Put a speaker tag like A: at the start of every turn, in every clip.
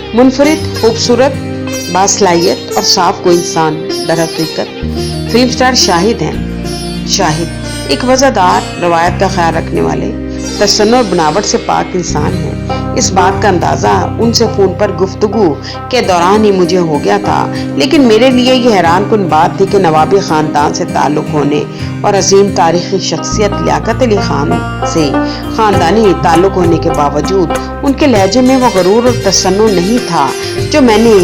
A: मुनफरिद, खूबसूरत, बासलाहियत और साफ कोई इंसान दर हकीकत फिल्म स्टार शाहिद हैं। शाहिद एक वज़ादार, रवायत का ख्याल रखने वाले, तसन्नुर और बनावट से पाक इंसान हैं। इस बात का अंदाज़ा उनसे फ़ोन पर गुफ्तगू के दौरान ही मुझे हो गया था, लेकिन मेरे लिए ये हैरानकुन बात थी कि नवाबी ख़ानदान से ताल्लुक़ होने और अजीम तारीख़ी शख्सियत लियाकत अली ख़ान से ख़ानदानी ताल्लुक़ होने के बावजूद उनके लहजे में वो गरूर और तसन्नुर नहीं था जो मैंने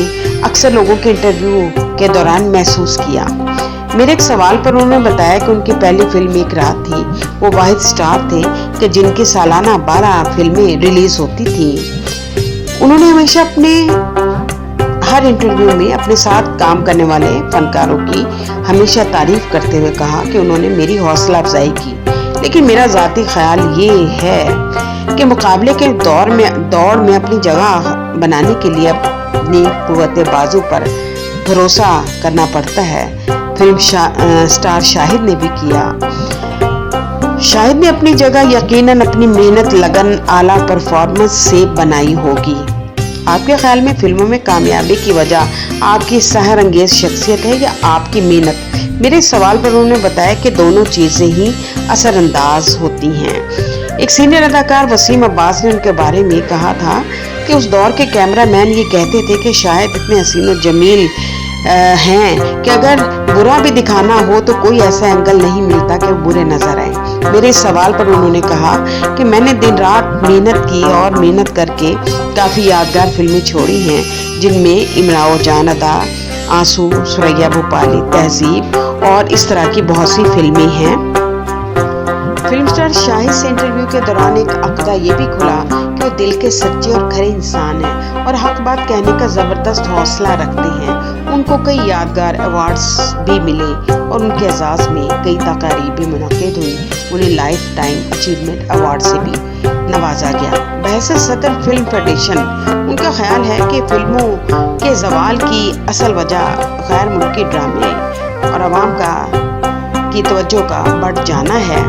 A: अक्सर लोगों के इंटरव्यू के दौरान महसूस किया। मेरे एक सवाल पर उन्होंने बताया कि उनकी पहली फिल्म एक रात थी। वो वाहिद स्टार थे कि जिनकी सालाना 12 फिल्में रिलीज होती थी। उन्होंने हमेशा अपने हर इंटरव्यू में अपने साथ काम करने वाले फनकारों की हमेशा तारीफ करते हुए कहा कि उन्होंने मेरी हौसला अफजाई की, लेकिन मेरा ज़ाती ख्याल ये है कि मुकाबले के दौर में अपनी जगह बनाने के लिए अपनी कुव्वत बाजू पर भरोसा करना पड़ता है। फिल्म स्टार शाहिद ने भी किया। शाहिद ने अपनी जगह यकीनन अपनी मेहनत, लगन, आला परफॉर्मेंस से बनाई होगी। आपके ख्याल में फिल्मों में कामयाबी की वजह आपकी सहर अंगेज शख्सियत है या आपकी मेहनत? मेरे सवाल पर उन्होंने बताया कि दोनों चीज़ें ही असरअंदाज होती हैं। एक सीनियर अदाकार वसीम अब्बास ने उनके बारे में कहा था कि उस दौर के कैमरामैन ये कहते थे कि शायद इतने हसीन और जमील हैं कि अगर बुरा भी दिखाना हो तो कोई ऐसा एंगल नहीं मिलता कि बुरे नजर आए। मेरे इस सवाल पर उन्होंने कहा कि मैंने दिन रात मेहनत की और मेहनत करके काफ़ी यादगार फिल्में छोड़ी हैं, जिनमें इमराओ जान अदा, आंसू, सुरैया भोपाली, तहजीब और इस तरह की बहुत सी फिल्में हैं। फिल्म स्टार शाहिद से इंटरव्यू के दौरान एक अक़दा ये भी खुला कि वो दिल के सच्चे और खरे इंसान हैं और हक बात कहने का ज़बरदस्त हौसला रखते हैं। उनको कई यादगार अवार्ड्स भी मिले और उनके एजाज़ में कई तकारीबें मुनक़िद हुई। उन्हें लाइफ टाइम अचीवमेंट अवार्ड से भी नवाजा गया। बहस सदर फिल्म फेडरेशन उनका ख्याल है कि फिल्मों के ज़वाल की असल वजह गैर मुल्की ड्रामे और आवाम की तवज्जो का बढ़ जाना है।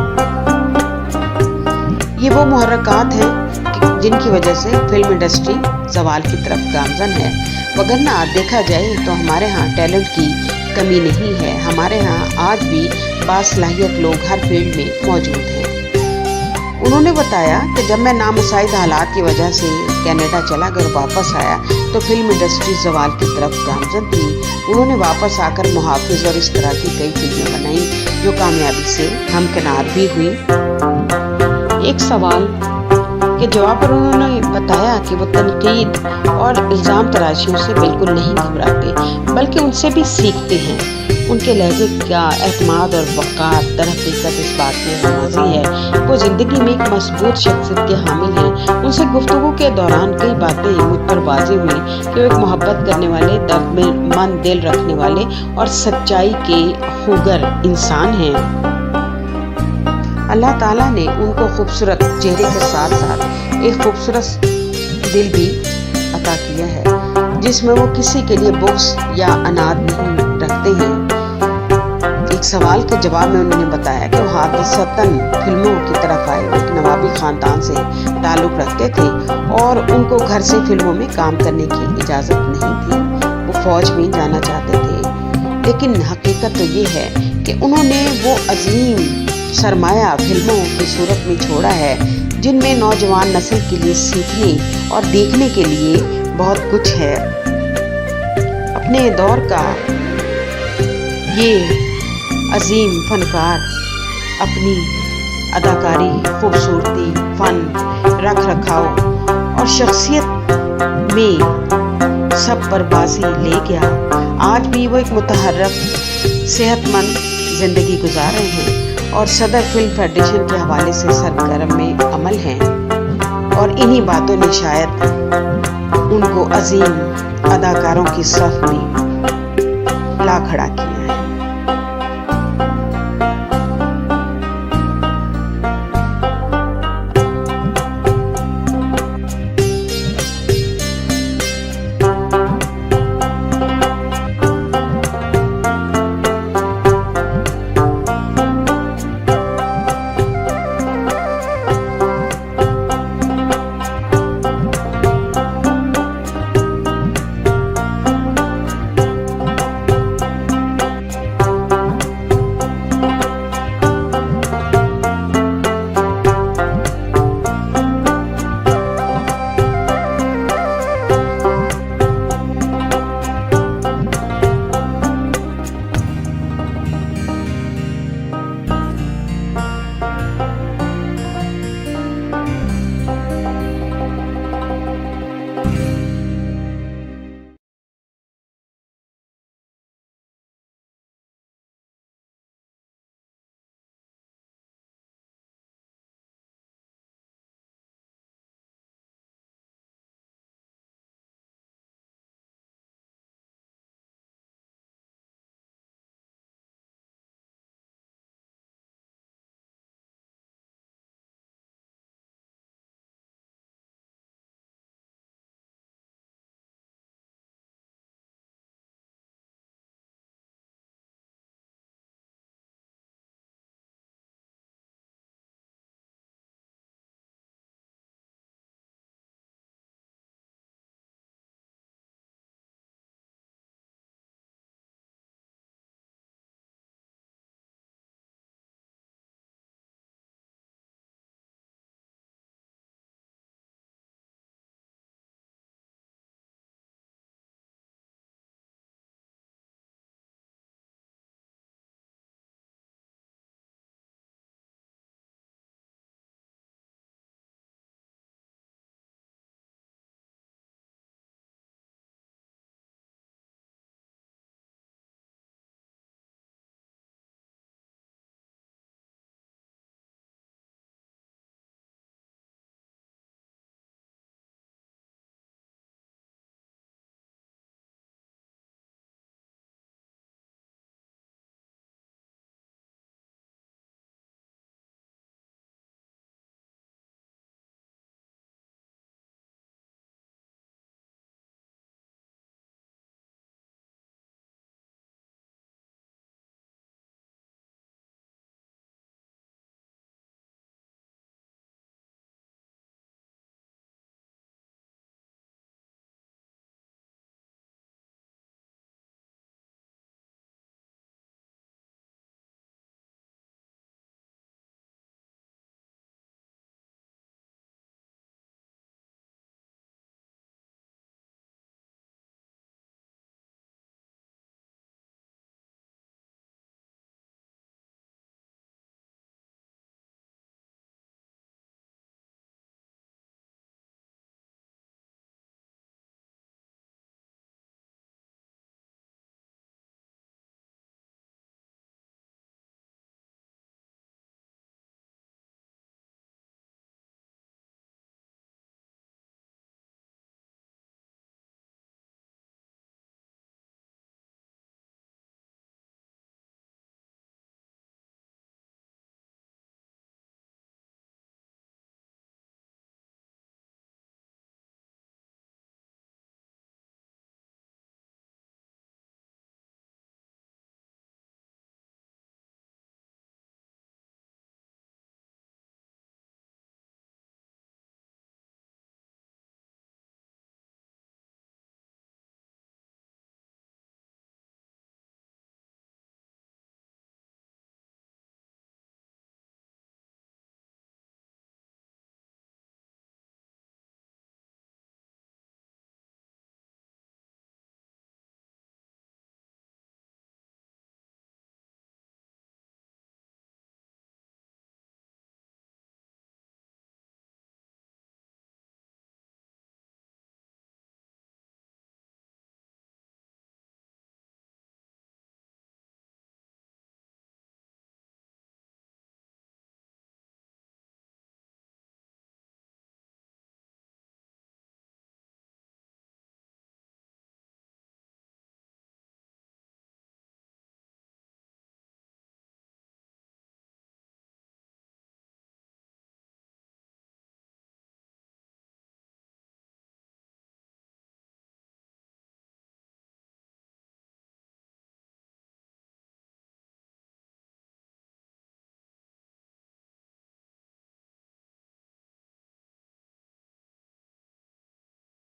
A: ये वो मुहर्रकात हैं जिनकी वजह से फिल्म इंडस्ट्री ज़वाल की तरफ गामज़न है। वगरना देखा जाए तो हमारे यहाँ टैलेंट की कमी नहीं है। हमारे यहाँ आज भी बासलाहियत लोग हर फील्ड में मौजूद हैं। उन्होंने बताया कि जब मैं नामुसाइद हालात की वजह से कनाडा चला गया और वापस आया तो फिल्म इंडस्ट्री ज़वाल की तरफ गामज़न थी। उन्होंने वापस आकर मुहाफ़िज़ और इस तरह की कई फिल्में बनाई जो कामयाबी से हमकिनार भी हुई। एक सवाल के जवाब पर उन्होंने बताया कि वो तनकीद और इल्ज़ाम तराशियों से बिल्कुल नहीं घबराते बल्कि उनसे भी सीखते हैं। उनके लहजे का एतमाद और वक़ार दर हकीकत इस बात में नमाजी है वो ज़िंदगी में एक मजबूत शख्सियत के हामिल हैं। उनसे गुफ्तगू के दौरान कई बातें मुझ पर वाज़ेह हुई कि वो एक मोहब्बत करने वाले, दर्दमंद दिल रखने वाले और सच्चाई के खूगर इंसान हैं। अल्लाह ताला ने उनको खूबसूरत चेहरे के साथ साथ एक खूबसूरत दिल भी अता किया है जिसमें वो किसी के लिए बुग़्ज़ या अनाद नहीं रखते हैं। एक सवाल के जवाब में उन्होंने बताया कि वो हादसतन फिल्मों की तरफ आए। वो एक नवाबी ख़ानदान से ताल्लुक़ रखते थे और उनको घर से फिल्मों में काम करने की इजाज़त नहीं थी। वो फ़ौज में जाना चाहते थे, लेकिन हकीकत तो ये है कि उन्होंने वो अजीम सरमाया फिल्मों की सूरत में छोड़ा है जिनमें नौजवान नस्ल के लिए सीखने और देखने के लिए बहुत कुछ है। अपने दौर का ये अजीम फनकार अपनी अदाकारी, खूबसूरती, फ़न, रख रखाव और शख्सियत में सब पर बाजी ले गया। आज भी वो एक मुतहर्रक, सेहतमंद ज़िंदगी गुजार रहे हैं और सदर फिल्म फेडरेशन के हवाले से सरगर्म में अमल हैं और इन्हीं बातों ने शायद उनको अजीम अदाकारों की सफ में ला खड़ा किया।